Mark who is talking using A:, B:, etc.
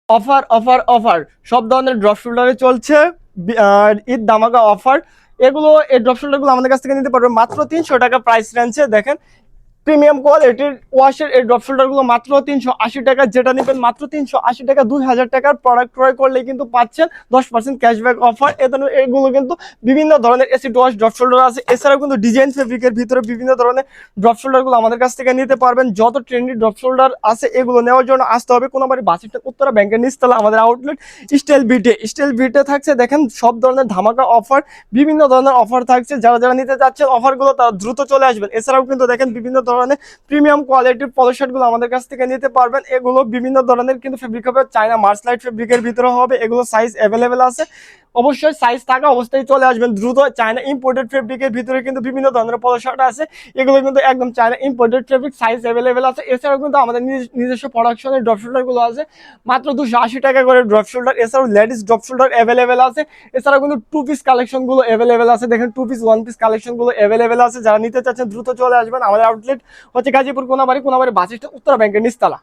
A: Offer offer offer সব ধরনের drop শোল্ডারে চলছে ঈদ ধামাকা অফার। এগুলো এই ড্রপ শোল্ডারগুলো আমাদের কাছ থেকে নিতে পারবে মাত্র 300 টাকা প্রাইস রেঞ্জে। দেখেন প্রিমিয়াম কোয়ালিটির ওয়াশের এই ড্রপ শোল্ডারগুলো মাত্র 380 টাকা, যেটা নেবেন মাত্র 380 টাকা। 2000 টাকার প্রোডাক্ট ক্রয় করলে কিন্তু পাচ্ছেন 10% ক্যাশব্যাক অফার। এগুলো কিন্তু বিভিন্ন ধরনের এসিড ওয়াশ ড্রপ শোল্ডার আছে। এছাড়াও কিন্তু ডিজাইন ফেব্রিকের ভিতরে বিভিন্ন ধরনের ড্রপ শোল্ডারগুলো আমাদের কাছ থেকে নিতে পারবেন। যত ট্রেন্ডি ড্রপ শোল্ডার আছে এগুলো নেওয়ার জন্য আসতে হবে কোনাবাড়ি বাসিটা উত্তরা ব্যাংকের নিচতলা আমাদের আউটলেট স্টাইল বিটে থাকছে। দেখেন সব ধরনের ধামাকা অফার, বিভিন্ন ধরনের অফার থাকছে। যারা যারা নিতে চাচ্ছেন অফারগুলো তারা দ্রুত চলে আসবেন। এছাড়াও কিন্তু দেখেন বিভিন্ন ধরনের প্রিমিয়াম কোয়ালিটির পলো শার্টগুলো আমাদের কাছ থেকে নিতে পারবেন। এগুলো বিভিন্ন ধরনের কিন্তু ফেব্রিক হবে, চায়না মার্সলাইট ফেব্রিকের ভিতরে হবে। এগুলো সাইজ অ্যাভেলেবেল আছে, অবশ্যই সাইজ থাকা অবস্থায় চলে আসবেন দ্রুত। চায়না ইম্পোর্টেড ফেব্রিকের ভিতরে কিন্তু বিভিন্ন ধরনের পলো শার্ট আছে, এগুলো কিন্তু একদম China imported fabric, size available আছে। এছাড়াও কিন্তু আমাদের নিজস্ব প্রোডাকশনের ড্রপ শোল্ডারগুলো আছে মাত্র 280 টাকা করে ড্রপ শোল্ডার। এছাড়াও লেডিস ড্রপ শোল্ডার অ্যাভেলেবেল আছে। এছাড়াও কিন্তু টু পিস কালেকশনগুলো অ্যাভেলেবেল আছে। দেখেন টু পিস ওয়ান পিস কালেকশনগুলো অ্যাভেলেবেল আছে। যারা নিতে চাচ্ছেন দ্রুত চলে আসবেন। আমাদের আউটলেট হচ্ছে গাজীপুর কোনাবাড়ি বাস স্ট্যান্ড উত্তরা ব্যাংকের নিচতলা।